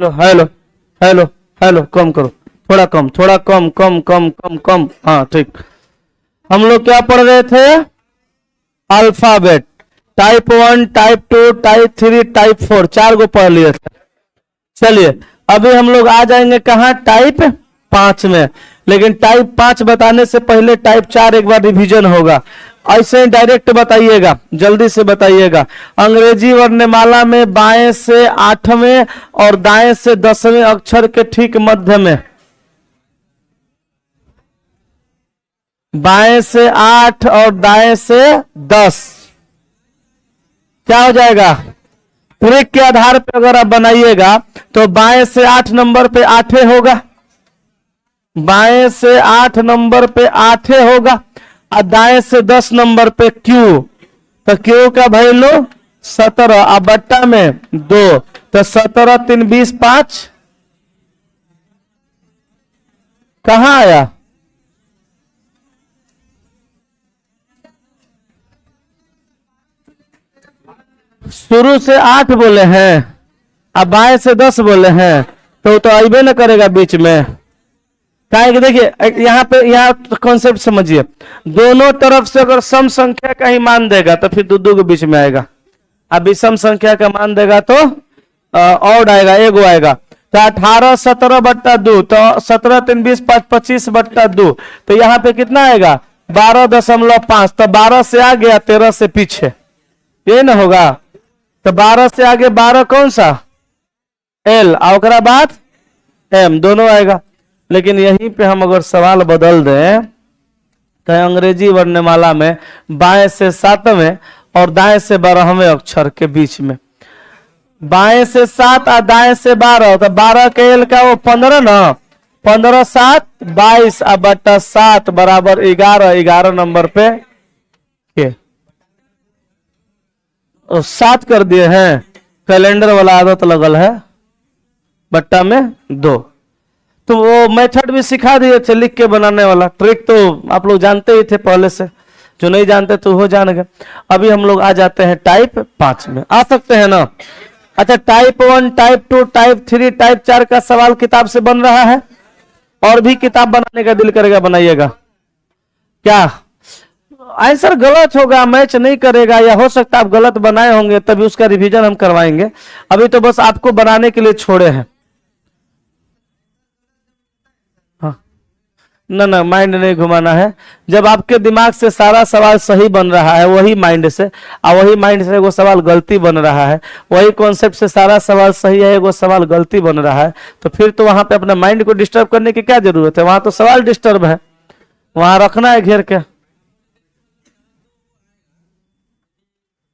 Hello hello hello hello, कम करो, थोड़ा कम, थोड़ा कम कम कम कम कम। हाँ ठीक। हम लोग क्या पढ़ रहे थे? Alphabet. Type 1, type 2, type 3, type 4, 4 को पढ़ लिए थे। चलिए अभी हम लोग आ जाएंगे कहाँ? टाइप 5 में। लेकिन टाइप 5 बताने से पहले टाइप 4 एक बार रिवीजन होगा। ऐसे ही डायरेक्ट बताइएगा, जल्दी से बताइएगा। अंग्रेजी वर्णमाला में बाएं से 8वें और दाएं से 10वें अक्षर के ठीक मध्य में, बाएं से 8 और दाएं से 10 क्या हो जाएगा? ट्रिक के आधार पर अगर आप बनाइएगा तो बाएं से 8 नंबर पे 8 होगा, बाएं से 8 नंबर पे 8 होगा, और दाएं से 10 नंबर पे क्यू, तो क्यू का वैल्यू 17 और बट्टा में 2, तो 17 3 20 5 कहां आया? शुरू से 8 बोले हैं, अब बाएं से 10 बोले हैं, तो आइबे न करेगा बीच में। क्या है कि देखिए यहाँ पे, यहाँ कॉन्सेप्ट समझिए, दोनों तरफ से अगर सम संख्या का ही मान देगा तो फिर दो के बीच में आएगा। अब विषम संख्या का मान देगा तो और आएगा, एगो आएगा। तो 18 17 बट्टा 2, तो 17 3 20 5 25 बट्टा 2, तो यहाँ पे कितना आएगा? 12.5। तो 12 से आगे या 13 से पीछे, ये ना होगा। तो 12 से आगे 12 कौन सा? एल, और बाद एम, दोनों आएगा। लेकिन यहीं पे हम अगर सवाल बदल दें तो अंग्रेजी वर्णमाला में बाएं से 7वें और दाएं से 12वें अक्षर के बीच में, बाएं से 7 और दाएं से 12, तो 12 के एल का वो 15 ना, 15 7 22 और बट्टा 7 बराबर 11, 11 नंबर पे के 7 कर दिए हैं। कैलेंडर वाला आदत लगल है, बट्टा में 2। तो वो मेथड भी सिखा दिए थे, लिख के बनाने वाला। ट्रिक तो आप लोग जानते ही थे पहले से, जो नहीं जानते तो वो जान गए। अभी हम लोग आ जाते हैं टाइप 5 में। आ सकते हैं ना? अच्छा, टाइप 1, टाइप 2, टाइप 3, टाइप 4 का सवाल किताब से बन रहा है, और भी किताब बनाने का दिल करेगा बनाइएगा। क्या आंसर गलत होगा, मैच नहीं करेगा, या हो सकता है आप गलत बनाए होंगे, तभी उसका रिवीजन हम करवाएंगे। अभी तो बस आपको बनाने के लिए छोड़े हैं। ना ना, माइंड नहीं घुमाना है। जब आपके दिमाग से सारा सवाल सही बन रहा है, वही माइंड से, और वही माइंड से वो सवाल गलती बन रहा है, वही कॉन्सेप्ट से सारा सवाल सही है, वो सवाल गलती बन रहा है, तो फिर तो वहां पे अपने माइंड को डिस्टर्ब करने की क्या जरूरत है? वहां तो सवाल डिस्टर्ब है, वहां रखना है घेर के।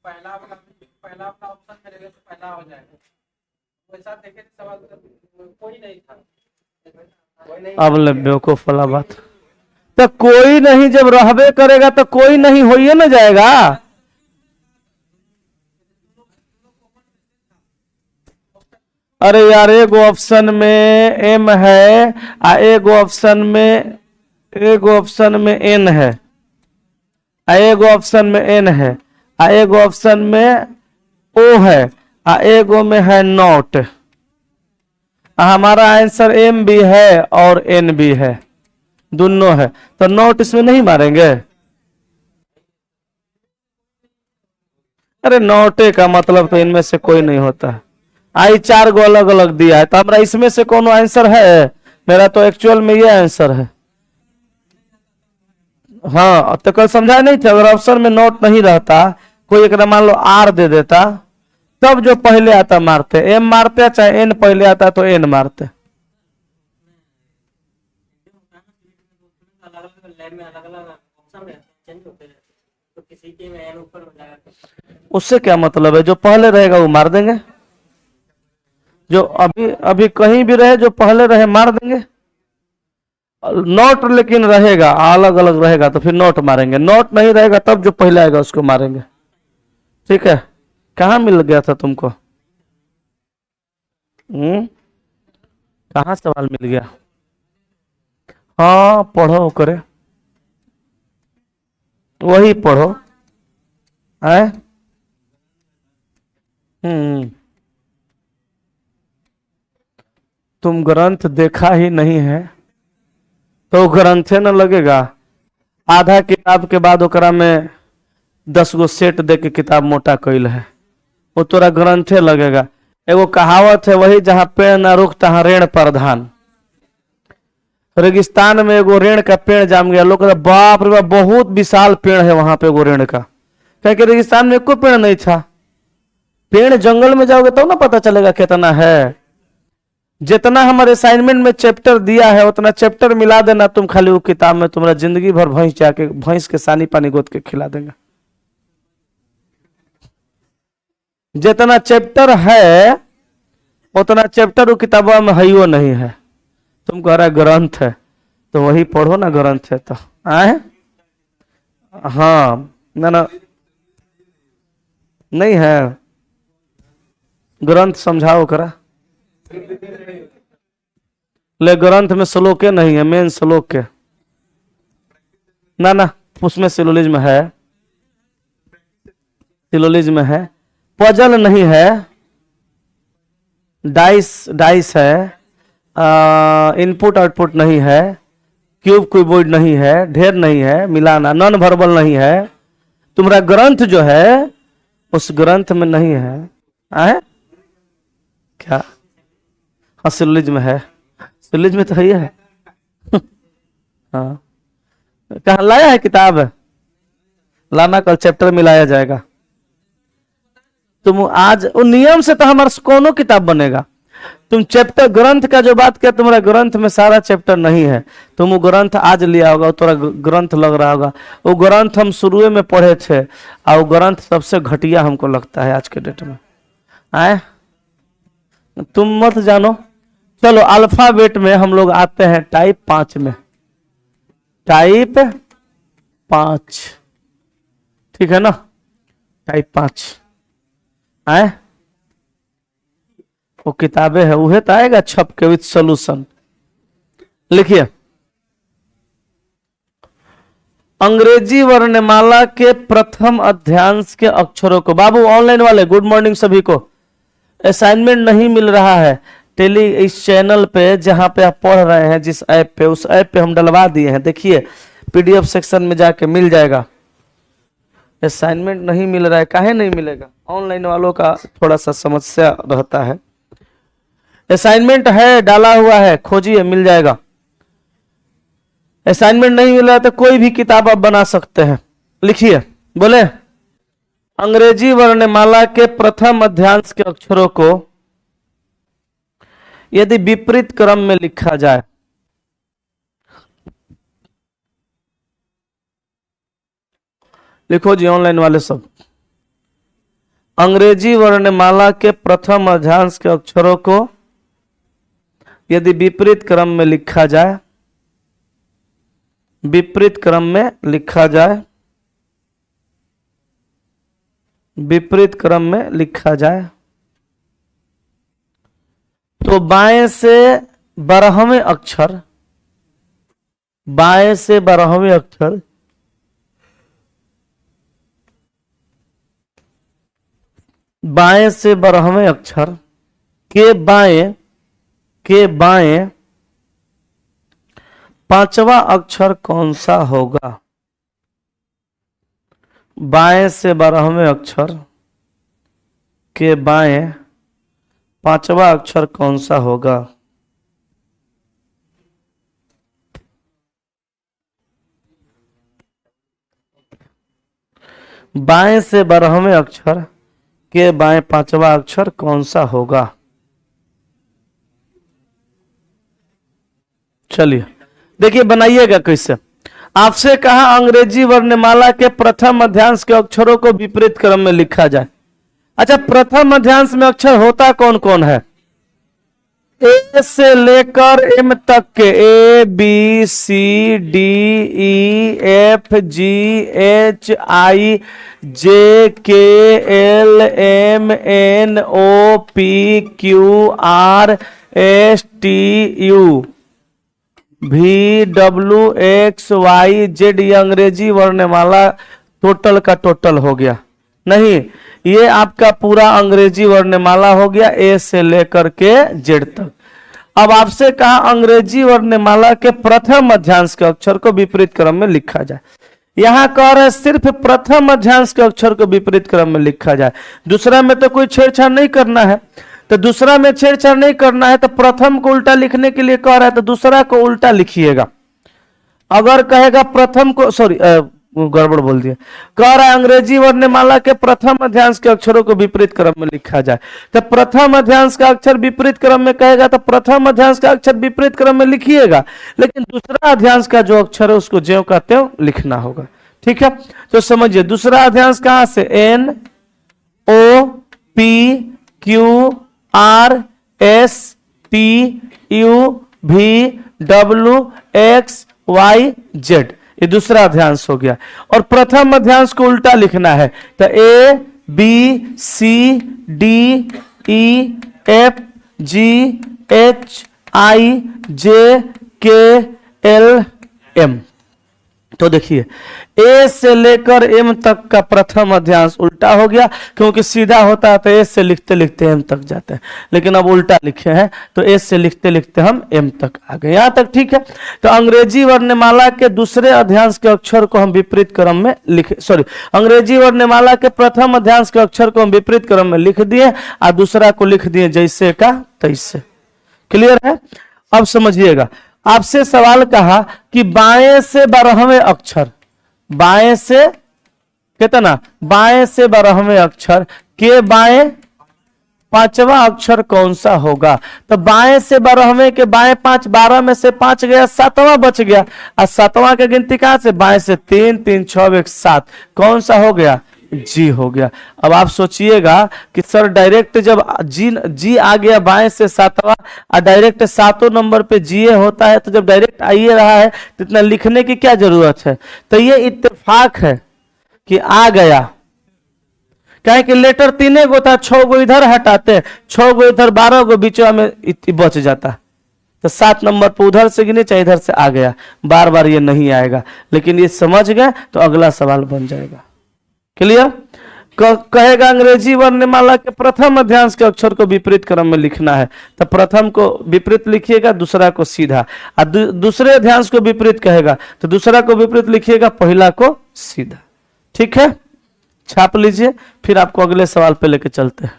पहला ऑप्शन करेंगे तो पहला हो जाएगा, वैसा देखे सवाल कोई नहीं था। अब ले बेवकूफ वाला बात, तो कोई नहीं जब रहबे करेगा तो कोई नहीं हो ही ना जाएगा। अरे यार, एक ऑप्शन में एम है, एक ऑप्शन में, एक ऑप्शन में एन है, एक ऑप्शन में एन है, एक ऑप्शन में ओ है, एक में है नॉट। हमारा आंसर एम भी है और एन भी है, दोनों है, तो नॉट इसमें नहीं मारेंगे। अरे नॉटे का मतलब तो इनमें से कोई नहीं होता है। आई 4 गो अलग अलग दिया है, तो हमारा इसमें से कौन आंसर है? मेरा तो एक्चुअल में ये आंसर है। हाँ, तो कल समझा नहीं था, अगर ऑप्शन में नॉट नहीं रहता, कोई एक मान लो आर दे देता, तब जो पहले आता मारते, एम मारते, चाहे एन पहले आता तो एन मारते। उससे क्या मतलब है? जो पहले रहेगा वो मार देंगे, जो अभी अभी कहीं भी रहे, जो पहले रहे मार देंगे। नोट लेकिन रहेगा, अलग अलग रहेगा तो फिर नोट मारेंगे, नोट नहीं रहेगा तब जो पहले आएगा उसको मारेंगे। ठीक है? कहाँ मिल गया था तुमको? कहाँ सवाल मिल गया? हाँ पढ़ो करे, वही पढ़ो है। तुम ग्रंथ देखा ही नहीं है तो ग्रंथे न लगेगा। आधा किताब के बाद ओकरा में 10 गो सेट दे के किताब मोटा कैल है, वो तोरा ग्रंथे लगेगा। एगो कहावत है, वही जहां पेड़ ना रुक तहां ऋण प्रधान। रेगिस्तान में एगो ऋण का पेड़ जाम गया, लोग कहते बाप रे बाप बहुत विशाल पेड़ है वहां पे एगो ऋण का, क्योंकि रेगिस्तान में कोई पेड़ नहीं था। पेड़ जंगल में जाओगे तो ना पता चलेगा कितना है। जितना हमारे असाइनमेंट में चैप्टर दिया है उतना चैप्टर मिला देना तुम खाली वो किताब में, तुम्हारा जिंदगी भर भैंस के सानी पानी गोद के खिला देंगे। जितना चैप्टर है उतना चैप्टर वो किताबों में है नहीं है। तुम कह रहा ग्रंथ है तो वही पढ़ो ना, ग्रंथ है तो आए। हाँ ना नहीं है ग्रंथ, समझाओ करा। ले ग्रंथ में श्लोके नहीं है, मेन श्लोक के ना उसमें सिलोलिज्म है, सिलोलिज्म है। पजल नहीं है, डाइस है, इनपुट आउटपुट नहीं है, क्यूब क्यूबॉइड नहीं है, ढेर नहीं है, मिलाना नॉन वर्बल नहीं है। तुम्हारा ग्रंथ जो है उस ग्रंथ में नहीं है। आए क्या? हाँ सिलोलिज्म है, सिलोलिज्म तो है। हाँ कहाँ लाया है किताब? लाना, कल चैप्टर मिलाया जाएगा। तुम आज उन नियम से तो हमारा कोनो किताब बनेगा। तुम चैप्टर ग्रंथ का जो बात किया, तुम्हारा ग्रंथ में सारा चैप्टर नहीं है। तुम वो ग्रंथ आज लिया होगा, तुम्हारा ग्रंथ लग रहा होगा। वो ग्रंथ हम शुरू में पढ़े थे और वो ग्रंथ सबसे घटिया हमको लगता है आज के डेट में। आए तुम मत जानो। चलो अल्फाबेट में हम लोग आते हैं टाइप 5 में। टाइप 5 ठीक है ना, टाइप 5 आए। वो किताबें है वह तो आएगा छप के विथ सॉल्यूशन। लिखिए अंग्रेजी वर्णमाला के प्रथम अध्यायांश के अक्षरों को। बाबू ऑनलाइन वाले गुड मॉर्निंग सभी को। असाइनमेंट नहीं मिल रहा है टेली इस चैनल पे जहां पे आप पढ़ रहे हैं, जिस ऐप पे, उस ऐप पे हम डलवा दिए हैं। देखिए पीडीएफ सेक्शन में जाके मिल जाएगा। असाइनमेंट नहीं मिल रहा है, काहे नहीं मिलेगा? ऑनलाइन वालों का थोड़ा सा समस्या रहता है। असाइनमेंट है, डाला हुआ है, खोजिए मिल जाएगा। असाइनमेंट नहीं मिल रहा है तो कोई भी किताब आप बना सकते हैं। लिखिए, बोले अंग्रेजी वर्णमाला के प्रथम अध्यायांश के अक्षरों को यदि विपरीत क्रम में लिखा जाए, लिखो जी ऑनलाइन वाले सब। अंग्रेजी वर्णमाला के प्रथम अध्यायांश के अक्षरों को यदि विपरीत क्रम में लिखा जाए, विपरीत क्रम में लिखा जाए, विपरीत क्रम में लिखा जाए तो बाएं से 12वें अक्षर, बाएं से 12वें अक्षर बाएं से 12वें अक्षर के बाएं 5वां अक्षर कौन सा होगा? बाएं से 12वें अक्षर के बाएं 5वां अक्षर कौन सा होगा? बाएं से 12वें अक्षर के बाएं 5वां अक्षर कौन सा होगा? चलिए देखिए बनाइएगा कैसे। आपसे कहा अंग्रेजी वर्णमाला के प्रथम अध्यायांश के अक्षरों को विपरीत क्रम में लिखा जाए। अच्छा, प्रथम अध्यायांश में अक्षर होता कौन कौन है? ए से लेकर एम तक के, A B C D E F G H I J K L M N O P Q R S T U V W X Y Z. ये अंग्रेजी वर्णमाला टोटल का टोटल हो गया। नहीं, ये आपका पूरा अंग्रेजी वर्णमाला हो गया ए से लेकर के जेड तक। अब आपसे कहा अंग्रेजी वर्णमाला के प्रथम मध्यांश के अक्षर को विपरीत क्रम में लिखा जाए। यहां कह रहे सिर्फ प्रथम मध्यांश के अक्षर को विपरीत क्रम में लिखा जाए, दूसरा में तो कोई छेड़छाड़ नहीं करना है। तो दूसरा में छेड़छाड़ नहीं करना है तो प्रथम को उल्टा लिखने के लिए कह रहा है तो दूसरा को उल्टा लिखिएगा। अगर कहेगा प्रथम को, सॉरी गड़बड़ बोल दिया, कह रहा है अंग्रेजी वर्णमाला के प्रथम मध्यांश के अक्षरों को विपरीत क्रम में लिखा जाए, तो प्रथम मध्यांश का अक्षर विपरीत क्रम में कहेगा तो प्रथम मध्यांश का अक्षर विपरीत क्रम में लिखिएगा, लेकिन दूसरा अध्यांश का जो अक्षर है उसको ज्यों का त्यों लिखना होगा। ठीक है, तो समझिए दूसरा अध्यांश कहां से, N O P Q R S T U V W X Y Z, ये दूसरा अध्यांश हो गया। और प्रथम अध्यांश को उल्टा लिखना है तो A B C D E F G H I J K L M. तो देखिए ए से लेकर एम तक का प्रथम अध्यांश उल्टा हो गया, क्योंकि सीधा होता है तो ए से लिखते लिखते एम तक जाते हैं, लेकिन अब उल्टा लिखे हैं तो ए से लिखते लिखते हम एम तक आ गए। यहां तक ठीक है। तो अंग्रेजी वर्णमाला के दूसरे अध्यांश के अक्षर को हम विपरीत क्रम में अंग्रेजी वर्णमाला के प्रथम अध्यांश के अक्षर को हम विपरीत क्रम में लिख दिए और दूसरा को लिख दिए जैसे का तैसे। क्लियर है? अब समझिएगा, आपसे सवाल कहा कि बाएं से 12वें अक्षर, बाएं से कितना, बाएं से 12वें अक्षर के बाएं 5वां अक्षर कौन सा होगा। तो बाएं से 12वें के बाएं 5, 12 में से 5 गया, 7वां बच गया, और 7वां की गिनती कहां से, बाएं से 3, 3 6 1 7, कौन सा हो गया, जी हो गया। अब आप सोचिएगा कि सर डायरेक्ट जब जी आ गया बाएं से 7वां और डायरेक्ट 7वें नंबर पे जी होता है, तो जब डायरेक्ट आइए रहा है तो इतना लिखने की क्या जरूरत है। तो ये इत्तेफाक है कि आ गया, क्या कि लेटर 3 गो था, 6 गो इधर हटाते, 6 गो इधर, 12 गो बीच में बच जाता, तो 7 नंबर पर उधर से गिने चाहे इधर से आ गया, बार बार ये नहीं आएगा। लेकिन ये समझ गए तो अगला सवाल बन जाएगा। क्लियर? कहेगा अंग्रेजी वर्णमाला के प्रथम अध्यांश के अक्षर को विपरीत क्रम में लिखना है, तो प्रथम को विपरीत लिखिएगा, दूसरा को सीधा, और दूसरे अध्यांश को विपरीत कहेगा तो दूसरा को विपरीत लिखिएगा, पहला को सीधा। ठीक है, छाप लीजिए, फिर आपको अगले सवाल पे लेके चलते हैं।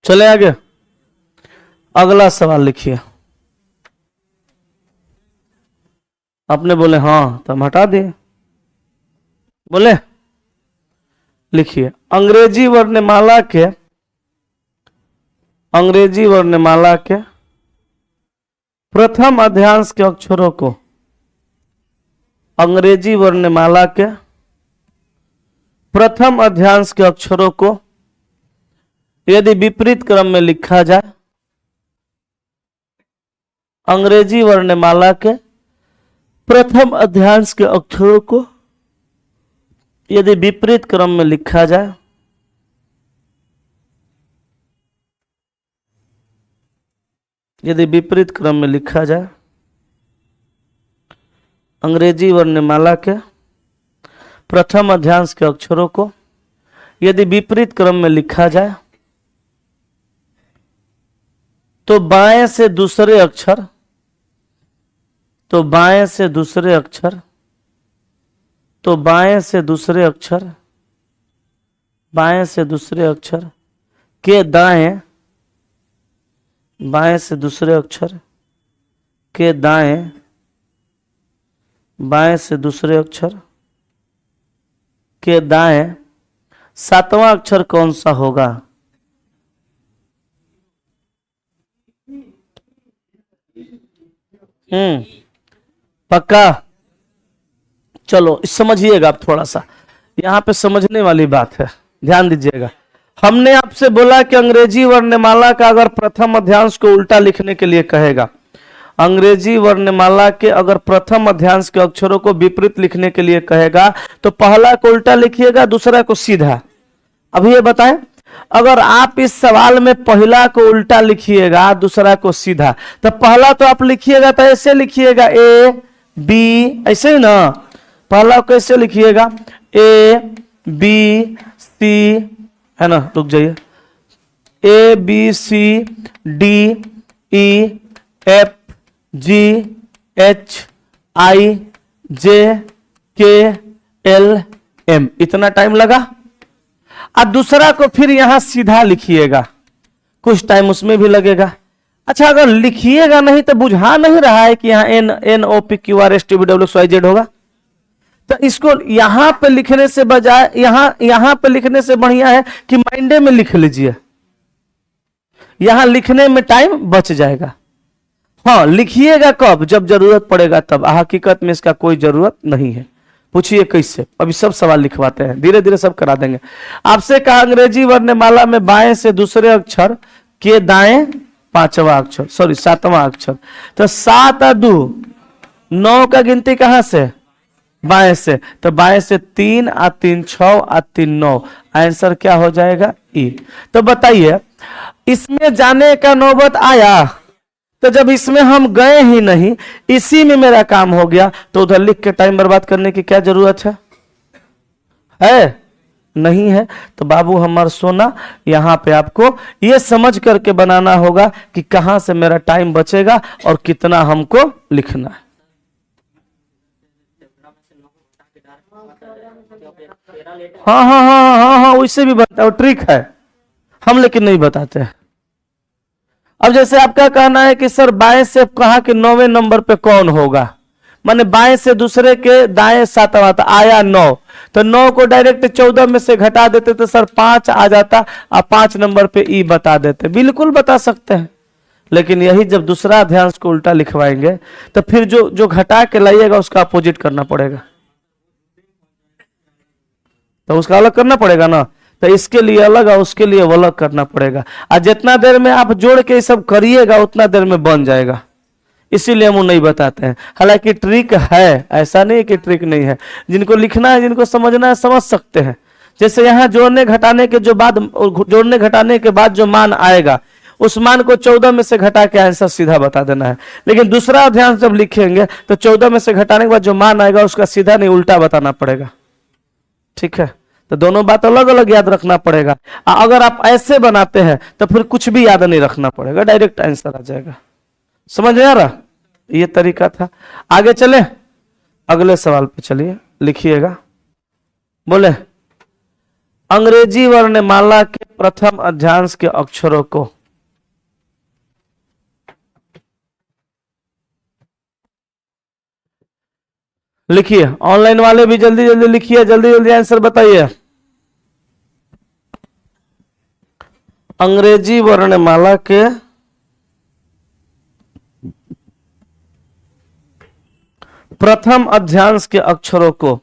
चले आगे, अगला सवाल लिखिए। आपने बोले हाँ तो हम हटा दिए, बोले लिखिए अंग्रेजी वर्णमाला के प्रथम अध्यांश के अक्षरों को, अंग्रेजी वर्णमाला के प्रथम अध्यांश के अक्षरों को यदि विपरीत क्रम में लिखा जाए, अंग्रेजी वर्णमाला के प्रथम अध्यांश के अक्षरों को यदि विपरीत क्रम में लिखा जाए, यदि विपरीत क्रम में लिखा जाए, अंग्रेजी वर्णमाला के प्रथम अध्यांश के अक्षरों को यदि विपरीत क्रम में लिखा जाए, तो बाएं से दूसरे अक्षर, तो बाएं से दूसरे अक्षर, तो बाएं से दूसरे अक्षर, बाएं से दूसरे अक्षर के दाएं, बाएं से दूसरे अक्षर के दाएं, बाएं से दूसरे अक्षर के दाएं 7वां अक्षर कौन सा होगा। पक्का? चलो समझिएगा आप, थोड़ा सा यहाँ पे समझने वाली बात है, ध्यान दीजिएगा। हमने आपसे बोला कि अंग्रेजी वर्णमाला का अगर प्रथम अध्यांश को उल्टा लिखने के लिए कहेगा, अंग्रेजी वर्णमाला के अगर प्रथम अध्यांश के अक्षरों को विपरीत लिखने के लिए कहेगा, तो पहला को उल्टा लिखिएगा, दूसरा को सीधा। अभी ये बताएं, अगर आप इस सवाल में पहला को उल्टा लिखिएगा दूसरा को सीधा, तो पहला तो आप लिखिएगा तो ऐसे लिखिएगा ए बी, ऐसे ही ना। पहला कैसे लिखिएगा, ए बी सी, है ना, रुक जाइए, A B C D E F G H I J K L M, इतना टाइम लगा। और दूसरा को फिर यहां सीधा लिखिएगा, कुछ टाइम उसमें भी लगेगा। अच्छा, अगर लिखिएगा नहीं तो बुझा नहीं रहा है कि यहाँ N N O P Q R S T V W X Y Z होगा, तो इसको यहां पे लिखने से बजाय यहां पे लिखने से बढ़िया है कि माइंडे में लिख लीजिए, यहां लिखने में टाइम बच जाएगा। हाँ, लिखिएगा कब, जब जरूरत पड़ेगा तब। हकीकत में इसका कोई जरूरत नहीं है। पूछिए कैसे, अभी सब सवाल लिखवाते हैं, धीरे धीरे सब करा देंगे। आपसे कहा अंग्रेजी वर्णमाला में बाएं से दूसरे अक्षर के दाएं पांचवा अक्षर, सॉरी सातवां अक्षर, तो 7 और 2 9 का गिनती कहां से, बाएं से, तो बाएं से 3 और 3 6 और 3 9, आंसर क्या हो जाएगा ई। तो बताइए, इसमें जाने का नौबत आया, तो जब इसमें हम गए ही नहीं, इसी में मेरा काम हो गया, तो उधर लिख के टाइम बर्बाद करने की क्या जरूरत है? नहीं है। तो बाबू हमार सोना, यहां पे आपको ये समझ करके बनाना होगा कि कहां से मेरा टाइम बचेगा और कितना हमको लिखना है। हाँ हाँ हाँ हाँ हाँ, उससे भी बनता है, ट्रिक है, हम लेकिन नहीं बताते हैं। अब जैसे आपका कहना है कि सर बाएं से कहा कि 9वें नंबर पे कौन होगा, माने बाएं से दूसरे के दाएं 7वां, तो आया 9, तो 9 को डायरेक्ट 14 में से घटा देते तो सर 5 आ जाता, और 5 नंबर पे ई बता देते। बिल्कुल बता सकते हैं, लेकिन यही जब दूसरा अध्यायांश को उल्टा लिखवाएंगे तो फिर जो घटा के लाइएगा उसका अपोजिट करना पड़ेगा, तो उसका अलग करना पड़ेगा ना। तो इसके लिए अलग और उसके लिए वो अलग करना पड़ेगा, और जितना देर में आप जोड़ के सब करिएगा उतना देर में बन जाएगा। इसीलिए हम नहीं बताते हैं। हालांकि ट्रिक है, ऐसा नहीं कि ट्रिक नहीं है। जिनको लिखना है, जिनको समझना है, समझ सकते हैं। जैसे यहाँ जोड़ने घटाने के बाद जो मान आएगा, उस मान को 14 में से घटा के आंसर सीधा बता देना है। लेकिन दूसरा अध्याय जब लिखेंगे तो 14 में से घटाने के बाद जो मान आएगा उसका सीधा नहीं उल्टा बताना पड़ेगा। ठीक है, तो दोनों बात अलग अलग याद रखना पड़ेगा। अगर आप ऐसे बनाते हैं तो फिर कुछ भी याद नहीं रखना पड़ेगा, डायरेक्ट आंसर आ जाएगा। समझ में आ रहा? ये तरीका था। आगे चले, अगले सवाल पे चलिए, लिखिएगा। बोले, अंग्रेजी वर्णमाला के प्रथम अध्यायांश के अक्षरों को लिखिए। ऑनलाइन वाले भी जल्दी जल्दी लिखिए, जल्दी जल्दी आंसर बताइए। अंग्रेजी वर्णमाला के प्रथम अध्यायांश के अक्षरों को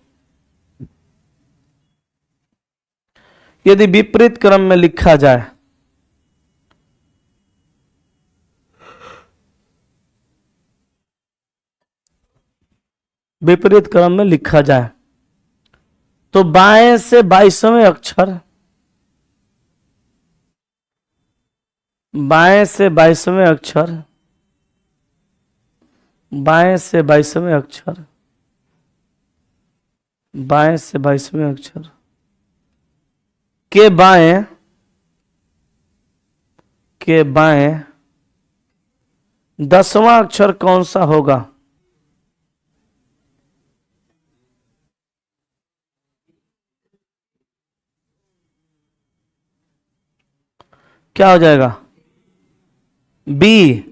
यदि विपरीत क्रम में लिखा जाए तो बाएं से 22वें अक्षर, बाएं से 22वें अक्षर के बाएं 10वां अक्षर कौन सा होगा? क्या हो जाएगा? बी।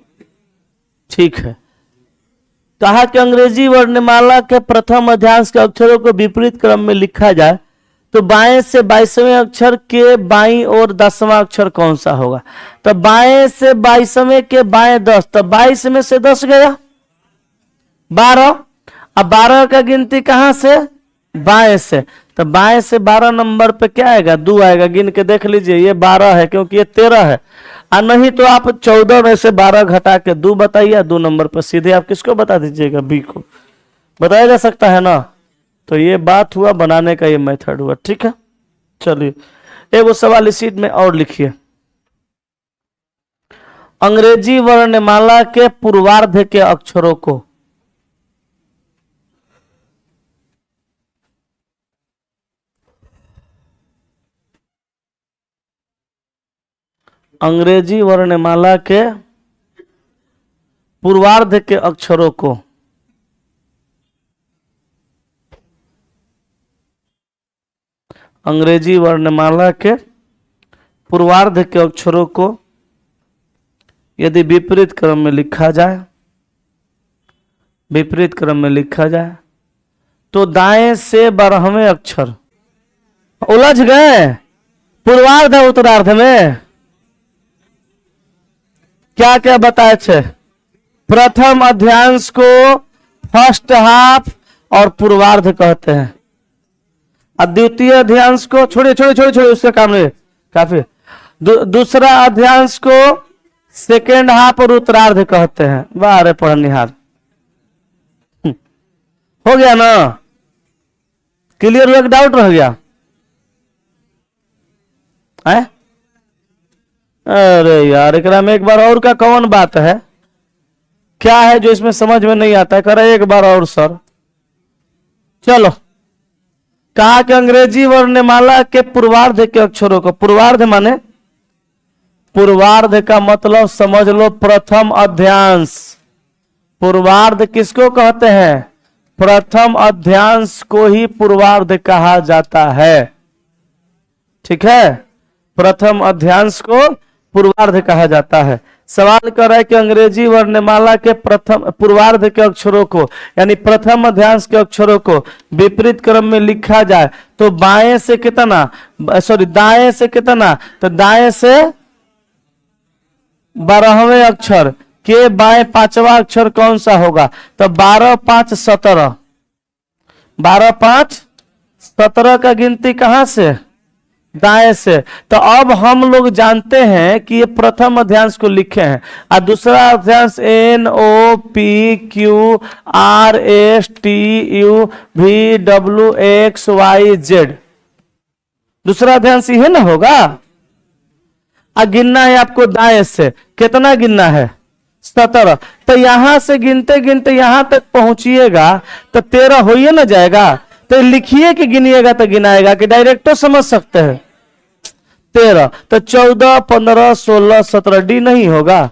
ठीक है, कहा कि अंग्रेजी वर्णमाला के प्रथम अध्यायांश के अक्षरों को विपरीत क्रम में लिखा जाए तो बाएं से 22वें अक्षर के बाईं ओर 10वां अक्षर कौन सा होगा? तो बाएं से 22वें के बाएं 10, तो 22 में से 10 गया 12। अब 12 का गिनती कहां से? बाएं से, तो बाएं से 12 नंबर पे क्या आएगा? 2 आएगा। गिन के देख लीजिए, ये 12 है क्योंकि ये 13 है। और नहीं तो आप 14 में से 12 घटा के 2 बताइए, 2 नंबर पर सीधे आप किसको बता दीजिएगा? बी को बताया जा सकता है ना। तो ये बात हुआ, बनाने का ये मेथड हुआ। ठीक है, चलिए एक वो सवाल इस शीट में और लिखिए। अंग्रेजी वर्णमाला के पूर्वार्ध के अक्षरों को अंग्रेजी वर्णमाला के पूर्वार्ध के अक्षरों को अंग्रेजी वर्णमाला के पूर्वार्ध के अक्षरों को यदि विपरीत क्रम में लिखा जाए, विपरीत क्रम में लिखा जाए तो दाएं से 12वें अक्षर उलझ गए। पूर्वार्ध है उत्तरार्ध में क्या क्या बताए थे? प्रथम अध्यांश को फर्स्ट हाफ और पूर्वार्ध कहते हैं, और द्वितीय अध्यांश को छोड़िए छोड़िए छोड़िए छोड़िए, उसका काम नहीं काफी। दूसरा अध्यांश को सेकेंड हाफ और उत्तरार्ध कहते हैं। वाह रे पढ़निहार, हो गया ना क्लियर? एक डाउट रह गया है? अरे यार एकरा में एक बार और का कौन बात है, क्या है जो इसमें समझ में नहीं आता है? करा एक बार और सर। चलो, कहा कि अंग्रेजी वर्णमाला के पूर्वार्ध के अक्षरों को, पूर्वार्ध माने पूर्वार्ध का मतलब समझ लो प्रथम अध्यांश। पूर्वार्ध किसको कहते हैं? प्रथम अध्यांश को ही पूर्वार्ध कहा जाता है। ठीक है, प्रथम अध्यांश को पूर्वार्ध कहा जाता है। सवाल कर रहा है कि अंग्रेजी वर्णमाला के प्रथम पूर्वार्ध के अक्षरों को यानी प्रथम अध्यांश के अक्षरों को विपरीत क्रम में लिखा जाए तो बाएं से कितना, सॉरी दाएं से कितना, तो दाएं से 12वें अक्षर के बाएं 5वां अक्षर कौन सा होगा? तो 12 5 17, 12 5 17 का गिनती कहां से? दाएं से। तो अब हम लोग जानते हैं कि ये प्रथम अध्यांश को लिखे हैं, और दूसरा अध्यांश NOPQRSTUVWXYZ, दूसरा अध्यांश यह ना होगा। और गिनना है आपको दाएं से, कितना गिनना है? 17। तो यहां से गिनते गिनते यहां तक पहुंचिएगा तो 13 हो ही ना जाएगा। तो लिखिए कि गिनिएगा तो गिनाएगा कि डायरेक्ट तो समझ सकते हैं। 13 तो 14 15 16 17 डी नहीं होगा।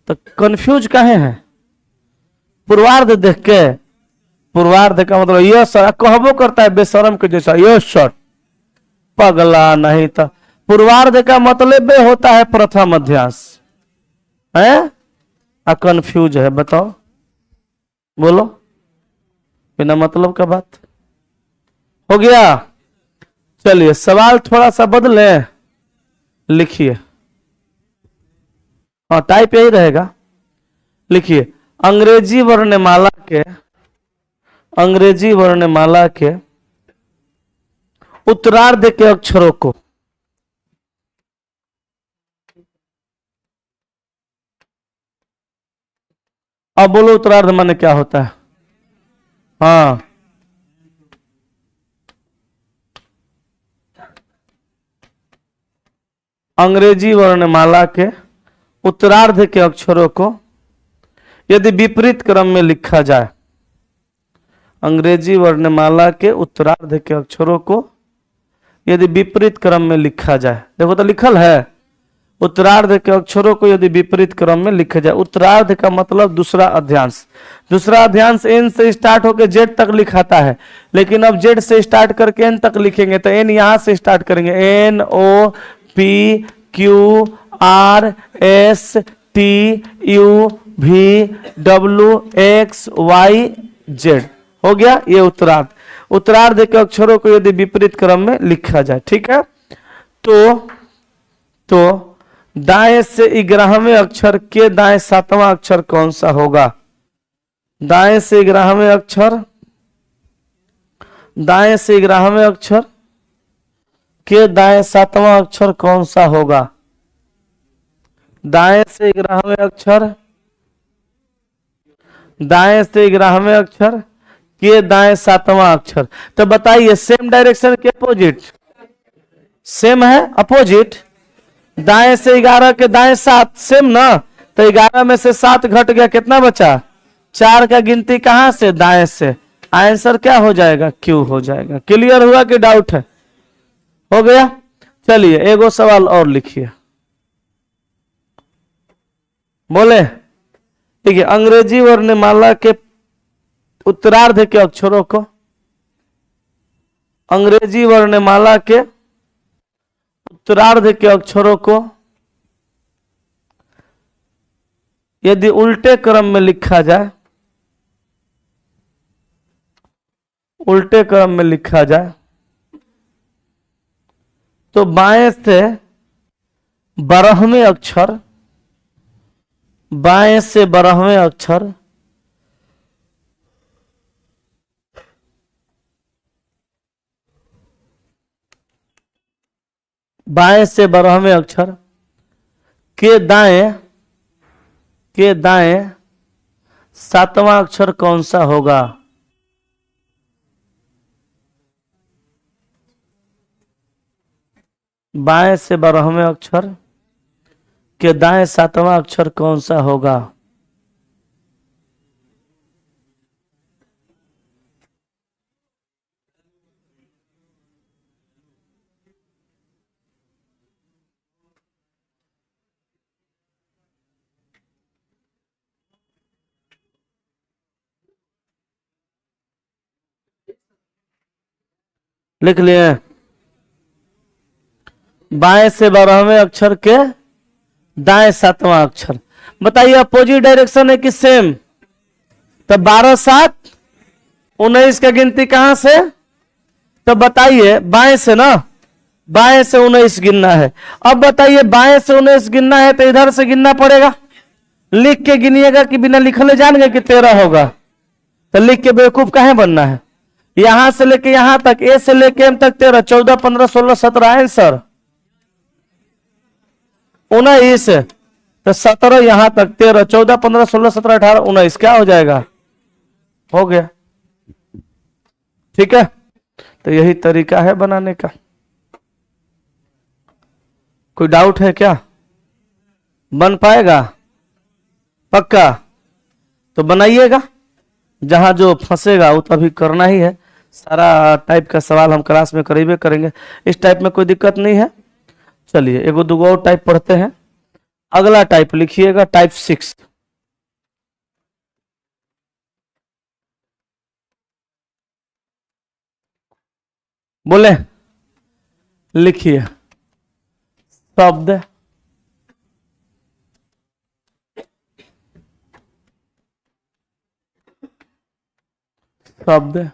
तो कंफ्यूज काहे हैं? पूर्वार्ध देख के, पूर्वार्ध का मतलब यह सर कहबो करता है बेशरम के जैसा, यह सर पगला नहीं था। पूर्वार्ध का मतलब होता है प्रथम अध्यांश है। कंफ्यूज है, बताओ बोलो, बिना मतलब का बात हो गया। चलिए सवाल थोड़ा सा बदले, लिखिए। हाँ टाइप यही रहेगा, लिखिए। अंग्रेजी वर्णमाला के उत्तरार्ध के अक्षरों को अब बोलो उत्तरार्ध माने क्या होता है? हाँ अंग्रेजी वर्णमाला के उत्तरार्ध के अक्षरों को यदि विपरीत क्रम में लिखा जाए, अंग्रेजी वर्णमाला के उत्तरार्ध के अक्षरों को यदि विपरीत क्रम में लिखा जाए, देखो तो लिखल है उत्तरार्ध के अक्षरों को यदि विपरीत क्रम में लिखा जाए। उत्तरार्ध का मतलब दूसरा अध्यांश। दूसरा अध्यांश एन से स्टार्ट होकर जेड तक लिखाता है, लेकिन अब जेड से स्टार्ट करके एन तक लिखेंगे तो एन यहां से स्टार्ट करेंगे, NOPQRSTUVWXYZ हो गया ये उत्तरार्ध। उत्तरार्ध के अक्षरों को यदि विपरीत क्रम में लिखा जाए, ठीक है। तो दाएं से 11वें अक्षर के दाएं 7वां अक्षर कौन सा होगा? दाएं से 11वें अक्षर, दाएं से 11वें अक्षर के दाएं 7वां अक्षर कौन सा होगा? दाएं से 11वें अक्षर, दाएं से 11वें अक्षर के दाएं 7वां अक्षर। तो बताइए सेम डायरेक्शन के अपोजिट, सेम है, अपोजिट। दाएं से 11 के दाएं 7, सेम ना। तो 11 में से 7 घट गया, कितना बचा? 4 का गिनती कहां से? दाएं से। आंसर क्या हो जाएगा? क्यू हो जाएगा। क्लियर हुआ कि डाउट है? हो गया। चलिए एगो सवाल और लिखिए, बोले ठीक है। अंग्रेजी वर्णमाला के उत्तरार्ध के अक्षरों को, अंग्रेजी वर्णमाला के उत्तरार्ध के अक्षरों को यदि उल्टे क्रम में लिखा जाए, उल्टे क्रम में लिखा जाए तो बाएं से 12वें अक्षर, बाएं से 12वें अक्षर बाएं से 12वें अक्षर के दाएं, के दाएं 7वां अक्षर कौन सा होगा? बाएं से 12वें अक्षर के दाएं 7वां अक्षर कौन सा होगा? लिख लिए? बाएं से 12वें अक्षर के दाएं 7वां अक्षर। बताइए अपोजिट डायरेक्शन है कि सेम? तो 12 7 19 का गिनती कहां से? तो बताइए बाएं से ना, बाएं से 19 गिनना है। अब बताइए बाएं से 19 गिनना है तो इधर से गिनना पड़ेगा। लिख के गिनिएगा कि बिना लिखले जान गए कि 13 होगा? तो लिख के बेवकूफ काहे बनना है? यहां से लेके यहां तक, ए से लेके एम तक 13, 14 15 16 17 आंसर 19। तो 17 यहां तक, 13 14 15 16 17 18 19, क्या हो जाएगा? हो गया। ठीक है, तो यही तरीका है बनाने का। कोई डाउट है क्या? बन पाएगा? पक्का? तो बनाइएगा। जहां जो फंसेगा वो तो अभी करना ही है। सारा टाइप का सवाल हम क्लास में करीबे करेंगे। इस टाइप में कोई दिक्कत नहीं है। चलिए एगो दूगो और टाइप पढ़ते हैं। अगला टाइप लिखिएगा, टाइप 6। बोले लिखिए शब्द शब्द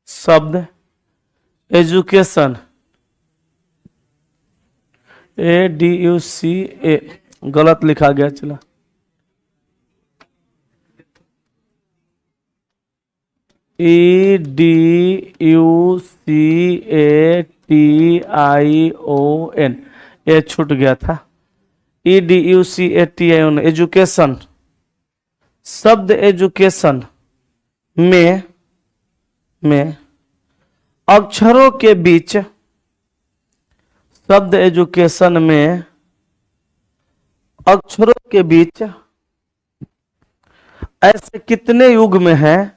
शब्द एजुकेशन, ADUCA, गलत लिखा गया, चला EDUCATION, ये छूट गया था। EDUCATION education. शब्द एजुकेशन में अक्षरों के बीच, शब्द एजुकेशन में अक्षरों के बीच ऐसे कितने युग्म हैं?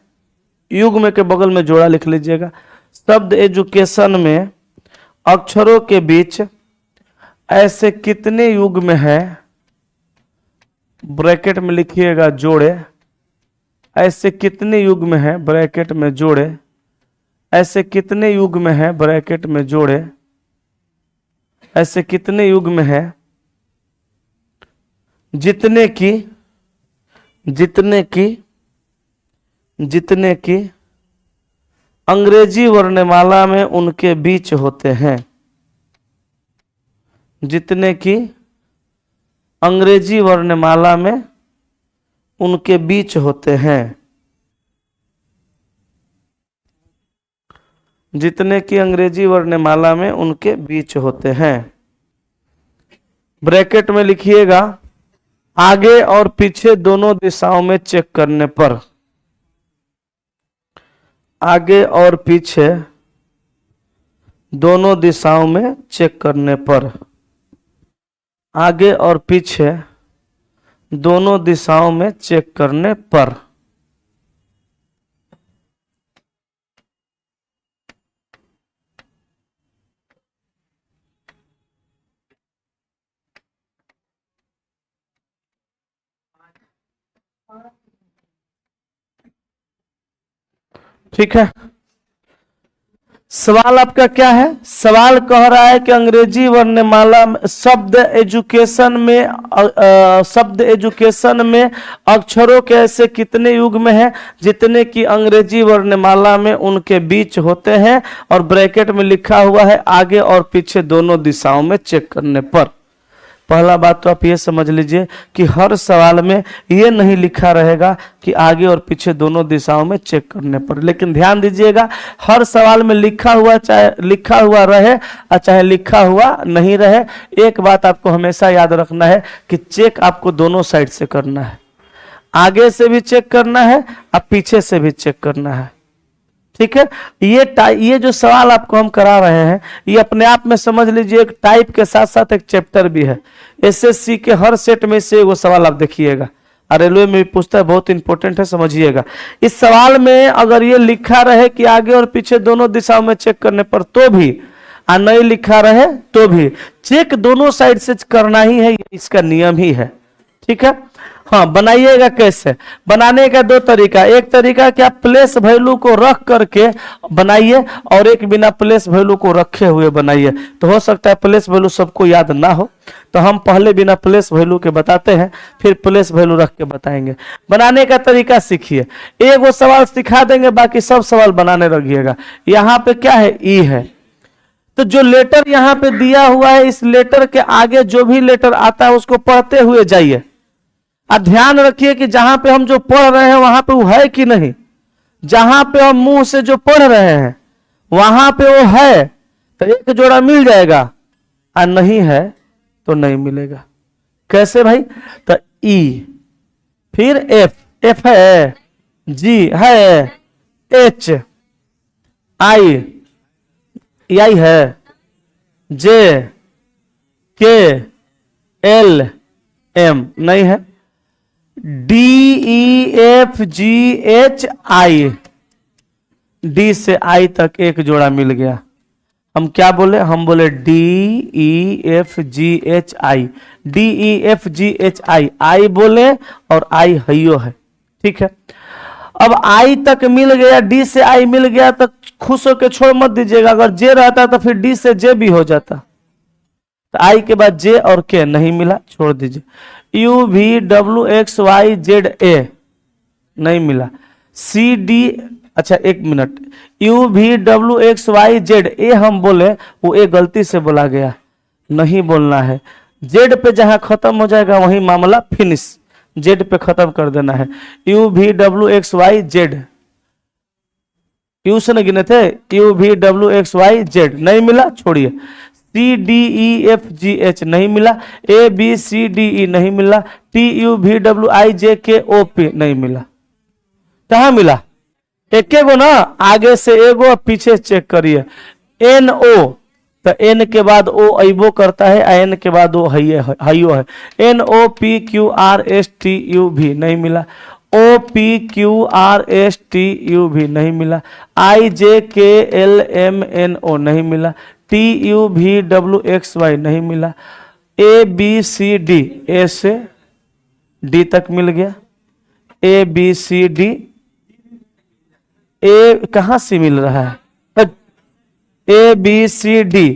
युग्म के बगल में जोड़ा लिख लीजिएगा। शब्द एजुकेशन में अक्षरों के बीच ऐसे कितने युग्म हैं? ब्रैकेट में लिखिएगा जोड़े। ऐसे कितने युग्म हैं? ब्रैकेट में जोड़े। ऐसे कितने युग्म हैं? ब्रैकेट में जोड़े। ऐसे कितने युग्म हैं? जितने की अंग्रेजी वर्णमाला में उनके बीच होते हैं। जितने की अंग्रेजी वर्णमाला में उनके बीच होते हैं। जितने की अंग्रेजी वर्णमाला में उनके बीच होते हैं। ब्रैकेट में लिखिएगा आगे और पीछे दोनों दिशाओं में चेक करने पर, आगे और पीछे दोनों दिशाओं में चेक करने पर, आगे और पीछे दोनों दिशाओं में चेक करने पर, ठीक है। सवाल आपका क्या है? सवाल कह रहा है कि अंग्रेजी वर्णमाला शब्द एजुकेशन में शब्द एजुकेशन में अक्षरों के ऐसे कितने युग्म हैं जितने कि अंग्रेजी वर्णमाला में उनके बीच होते हैं, और ब्रैकेट में लिखा हुआ है आगे और पीछे दोनों दिशाओं में चेक करने पर। पहला बात तो आप ये समझ लीजिए कि हर सवाल में ये नहीं लिखा रहेगा कि आगे और पीछे दोनों दिशाओं में चेक करने पर, लेकिन ध्यान दीजिएगा हर सवाल में लिखा हुआ, चाहे लिखा हुआ रहे और चाहे लिखा हुआ नहीं रहे, एक बात आपको हमेशा याद रखना है कि चेक आपको दोनों साइड से करना है, आगे से भी चेक करना है और पीछे से भी चेक करना है, ठीक है। ये जो सवाल आपको हम करा रहे हैं ये अपने आप में समझ लीजिए एक टाइप के साथ साथ एक चैप्टर भी है। एसएससी के हर सेट में से वो सवाल आप देखिएगा, और रेलवे में भी पूछता है, बहुत इंपॉर्टेंट है, समझिएगा। इस सवाल में अगर ये लिखा रहे कि आगे और पीछे दोनों दिशाओं में चेक करने पर तो भी, और नहीं लिखा रहे तो भी, चेक दोनों साइड से करना ही है, इसका नियम ही है, ठीक है। हाँ, बनाइएगा कैसे? बनाने का दो तरीका, एक तरीका क्या प्लेस वैल्यू को रख करके बनाइए, और एक बिना प्लेस वैल्यू को रखे हुए बनाइए। तो हो सकता है प्लेस वैल्यू सबको याद ना हो, तो हम पहले बिना प्लेस वैल्यू के बताते हैं, फिर प्लेस वैल्यू रख के बताएंगे। बनाने का तरीका सीखिए, एक वो सवाल सिखा देंगे, बाकी सब सवाल बनाने रखिएगा। यहाँ पे क्या है? ई है, तो जो लेटर यहाँ पे दिया हुआ है, इस लेटर के आगे जो भी लेटर आता है उसको पढ़ते हुए जाइए, और ध्यान रखिए कि जहां पे हम जो पढ़ रहे हैं वहां पे वो है कि नहीं। जहां पे हम मुंह से जो पढ़ रहे हैं वहां पे वो है तो एक जोड़ा मिल जाएगा, और नहीं है तो नहीं मिलेगा। कैसे भाई? तो ई, फिर एफ, एफ है, जी है, एच, आई, आई है, जे, के, एल, एम नहीं है, D, E, F, G, H, आई, डी से आई तक एक जोड़ा मिल गया। हम क्या बोले? हम बोले D, E, F, G, H, आई, D, E, F, G, H, आई, आई बोले और आई हइयो है, ठीक है। अब आई तक मिल गया, डी से आई मिल गया, तो खुश होकर छोड़ मत दीजिएगा। अगर जे रहता तो फिर डी से जे भी हो जाता, तो आई के बाद जे और के नहीं मिला, छोड़ दीजिए। U, V, W, X, Y, Z, A नहीं मिला। सी, डी, अच्छा एक minute, U, V, W, X, Y, Z, A हम बोले, वो ए गलती से बोला गया, नहीं बोलना है। जेड पे जहां खत्म हो जाएगा वहीं मामला फिनिश, जेड पे खत्म कर देना है। U, V, W, X, Y, Z, U से नहीं गिने थे, U, V, W, X, Y, Z नहीं मिला, छोड़िए। C, D, E, F, G, H नहीं मिला, A, B, C, D, E नहीं मिला, T, U, V, W, I, J, K, O, P नहीं मिला। कहाँ मिला? एक गो ना, आगे से एगो, पीछे चेक करिए। एन, ओ, तो एन के बाद ओ अबो करता है, एन के बाद ओ हइयो है। N, O, P, Q, R, S, T, U, भी नहीं मिला। O, P, Q, R, S, T, U भी नहीं मिला। आई, J, K, L, M, N, O नहीं मिला। T, U, V, W, X, Y नहीं मिला। ए, बी, सी, डी, ए से डी तक मिल गया। ए, बी, सी, डी, ए कहां से मिल रहा है? ए, बी, सी, डी,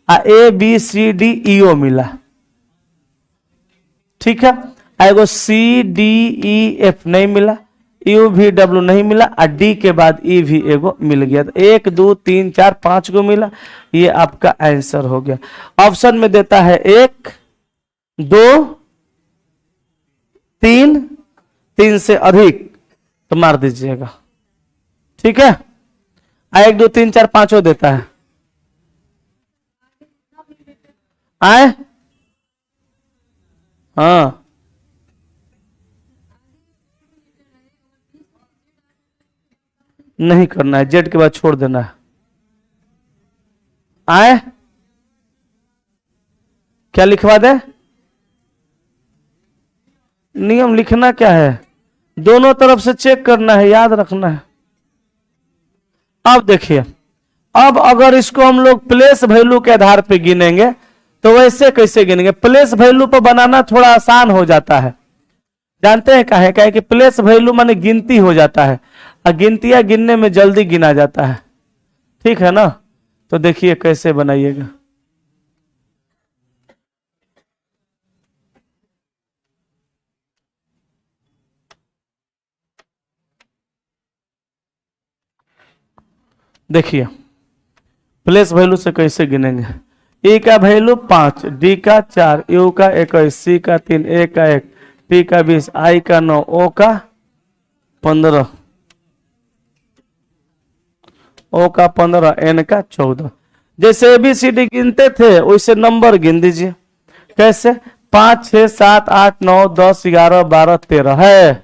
ए, बी, सी, डी, ईओ मिला, ठीक है। एगो सी, डी, ई, एफ नहीं मिला, यू, वी, डब्ल्यू नहीं मिला, और डी के बाद ई भी एगो मिल गया। तो 1, 2, 3, 4, 5 गो मिला, ये आपका आंसर हो गया। ऑप्शन में देता है 1, 2, 3, 3 से अधिक तो मार दीजिएगा, ठीक है। 1, 2, 3, 4, 5 देता है, आए हाँ नहीं करना है, जेड के बाद छोड़ देना है। आए क्या लिखवा दे? नियम लिखना क्या है, दोनों तरफ से चेक करना है, याद रखना है। अब देखिए, अब अगर इसको हम लोग प्लेस वैल्यू के आधार पे गिनेंगे तो वैसे कैसे गिनेंगे? प्लेस वैल्यू पर बनाना थोड़ा आसान हो जाता है। जानते हैं काहे? काहे कि प्लेस वैल्यू माने गिनती हो जाता है और गिनतियां गिनने में जल्दी गिना जाता है। ठीक है ना? तो देखिए कैसे बनाइएगा। देखिए प्लेस वैल्यू से कैसे गिनेंगे। ए का वैल्यू 5, डी का 4, यू का 21, सी का 3, ए का 1, पी का 20, आई का 9, ओ का 15, ओ का 15, एन का 14। जैसे ABCD गिनते थे वैसे नंबर गिन दीजिए। कैसे? 5 6 7 8 9 10 11 12 13 है।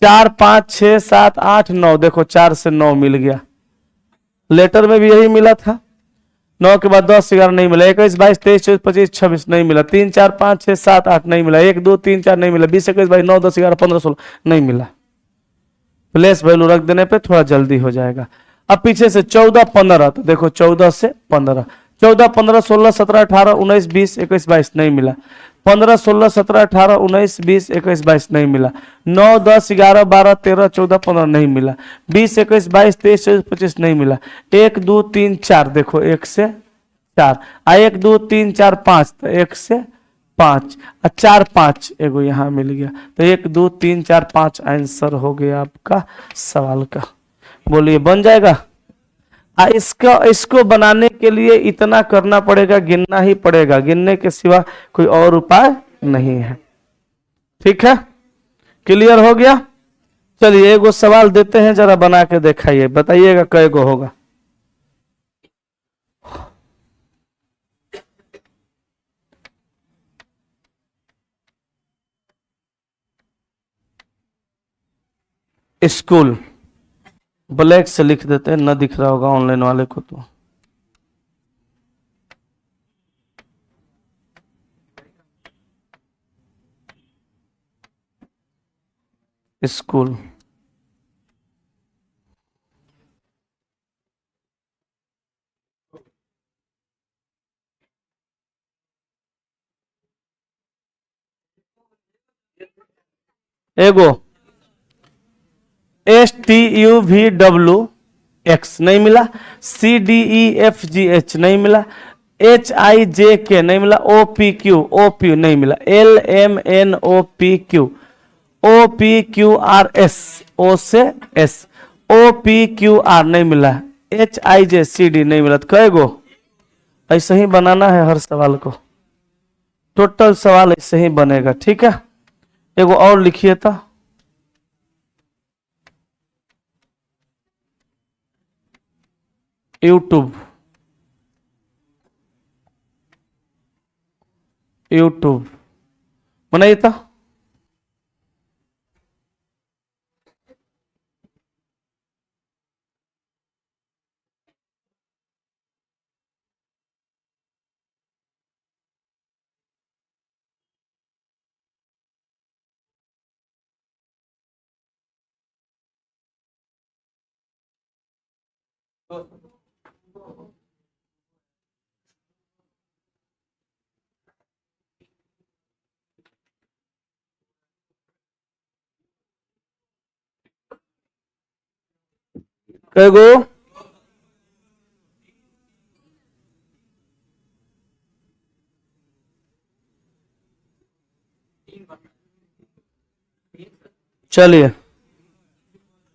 4 5 6 7 8 9, देखो 4 से 9 मिल गया। लेटर में भी यही मिला था। 9 के बाद 10 11 नहीं मिला। 21 22 23 24 25 26 नहीं मिला। 3 4 5 6 7 8 नहीं मिला। 1 2 3 4 नहीं मिला। 20 21 22 9 10 11 15 16 नहीं मिला। प्लेस वैल्यू रख देने पे थोड़ा जल्दी हो जाएगा। अब पीछे से 14 15, तो देखो 14 से 15, 14 15 16 17 18 19 20 21 22 नहीं मिला। 15 16 17 18 19 20 21 22 नहीं मिला। 9 10 11 12 13 14 15 नहीं मिला। 20 21 22 23 24 25 नहीं मिला। 1 2 3 4, देखो 1 से 4, 1 2 3 4 5, तो 1 से 5 और 4 5 एगो यहाँ मिल गया। तो 1 2 3 4 5 आंसर हो गया आपका सवाल का। बोलिए बन जाएगा? इसको बनाने के लिए इतना करना पड़ेगा, गिनना ही पड़ेगा, गिनने के सिवा कोई और उपाय नहीं है। ठीक है, क्लियर हो गया? चलिए एगो सवाल देते हैं, जरा बना के दिखाइए, बताइएगा कै गो होगा। स्कूल ब्लैक से लिख देते हैं, न दिख रहा होगा ऑनलाइन वाले को तो। स्कूल एगो STUVWX नहीं मिला। CDEFGH नहीं मिला। HIJK नहीं मिला। OPQ नहीं मिला। LMNOPQ, OPQRS, O से S, OPQR नहीं मिला। HIJCD नहीं मिला। तो कै गो? ऐसे ही बनाना है हर सवाल को, टोटल सवाल ऐसे ही बनेगा। ठीक है, एगो और लिखिए तो। यूट्यूब बनाइए तो। कै गो? चलिए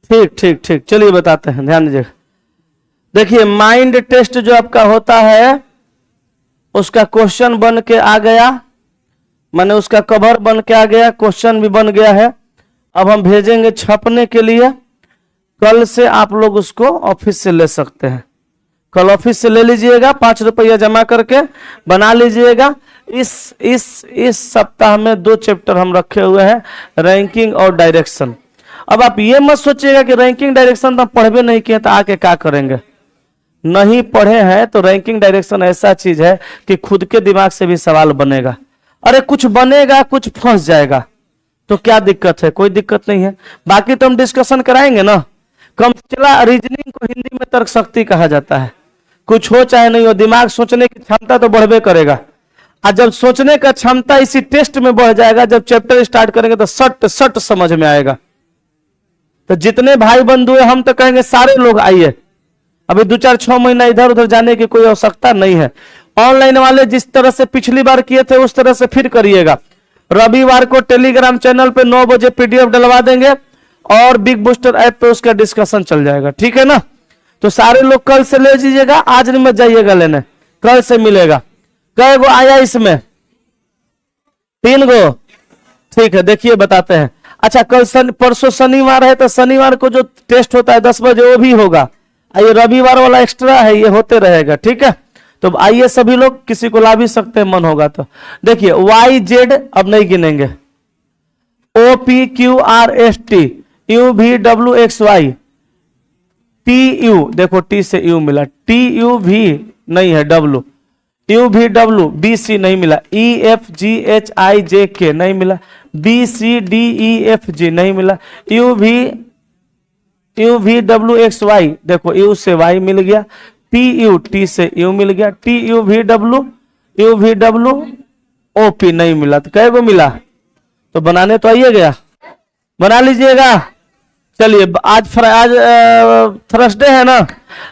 ठीक ठीक ठीक, चलिए बताते हैं, ध्यान दीजिए। देखिए माइंड टेस्ट जो आपका होता है उसका क्वेश्चन बन के आ गया, माने उसका कवर बन के आ गया, क्वेश्चन भी बन गया है। अब हम भेजेंगे छपने के लिए। कल से आप लोग उसको ऑफिस से ले सकते हैं। कल ऑफिस से ले लीजिएगा, 5 रुपया जमा करके बना लीजिएगा। इस सप्ताह में 2 चैप्टर हम रखे हुए हैं, रैंकिंग और डायरेक्शन। अब आप ये मत सोचिएगा कि रैंकिंग डायरेक्शन तो हम पढ़वे नहीं किए तो आके क्या करेंगे। नहीं पढ़े हैं तो रैंकिंग डायरेक्शन ऐसा चीज है कि खुद के दिमाग से भी सवाल बनेगा। अरे कुछ बनेगा, कुछ फंस जाएगा तो क्या दिक्कत है? कोई दिक्कत नहीं है। बाकी तो हम डिस्कशन कराएंगे ना। कम चला रीजनिंग को हिंदी में तर्क शक्ति कहा जाता है। कुछ हो चाहे नहीं हो, दिमाग सोचने की क्षमता तो बढ़बे करेगा। और जब सोचने का क्षमता इसी टेस्ट में बढ़ जाएगा, जब चैप्टर स्टार्ट करेंगे तो सट सट समझ में आएगा। तो जितने भाई बंधु है हम तो कहेंगे सारे लोग आइए। अभी 2-4-6 महीना इधर उधर जाने की कोई आवश्यकता नहीं है। ऑनलाइन वाले जिस तरह से पिछली बार किए थे उस तरह से फिर करिएगा। रविवार को टेलीग्राम चैनल पे 9 बजे पीडीएफ डलवा देंगे और बिग बूस्टर ऐप पे उसका डिस्कशन चल जाएगा। ठीक है ना? तो सारे लोग कल से ले लीजिएगा, आज नहीं मत जाइएगा लेने, कल से मिलेगा। कै गो आया इसमें? 3 गो। ठीक है, देखिए बताते हैं। अच्छा, कल परसों शनिवार है तो शनिवार को जो टेस्ट होता है 10 बजे वो भी होगा। ये रविवार वाला एक्स्ट्रा है, ये होते रहेगा। ठीक है, तो आइए सभी लोग, किसी को ला भी सकते हैं मन होगा तो। देखिए YZ अब नहीं गिनेंगे, OPQRST UVWXY TU, देखो T से U मिला, TUV नहीं है, W UVW BC नहीं मिला, EFGHIJK नहीं मिला, BCDEFG नहीं मिला, UVWXY देखो U से Y मिल गया, TU T से U मिल गया, TUVW UVWOP नहीं मिला। तो कै गो मिला? तो बनाने तो आइए गया, बना लीजिएगा। चलिए आज थर्सडे है ना,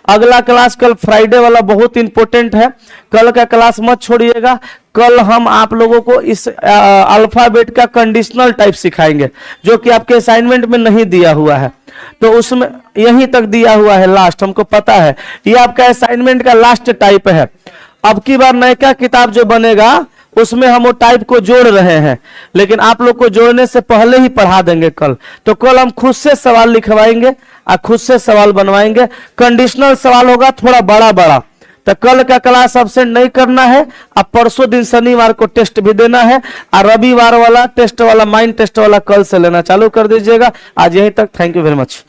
अगला क्लास कल फ्राइडे वाला बहुत इंपॉर्टेंट है। कल का क्लास मत छोड़िएगा। कल हम आप लोगों को इस अल्फाबेट का कंडीशनल टाइप सिखाएंगे जो कि आपके असाइनमेंट में नहीं दिया हुआ है। तो उसमें यहीं तक दिया हुआ है लास्ट, हमको पता है ये आपका असाइनमेंट का लास्ट टाइप है। अब की बार नया किताब जो बनेगा उसमें हम वो टाइप को जोड़ रहे हैं, लेकिन आप लोग को जोड़ने से पहले ही पढ़ा देंगे कल। तो कल हम खुद से सवाल लिखवाएंगे और खुद से सवाल बनवाएंगे। कंडीशनल सवाल होगा थोड़ा बड़ा बड़ा। तो कल का क्लास अब्सेंट नहीं करना है। अब परसों दिन शनिवार को टेस्ट भी देना है और रविवार वाला टेस्ट वाला माइंड टेस्ट वाला कल से लेना चालू कर दीजिएगा। आज यहीं तक, थैंक यू वेरी मच।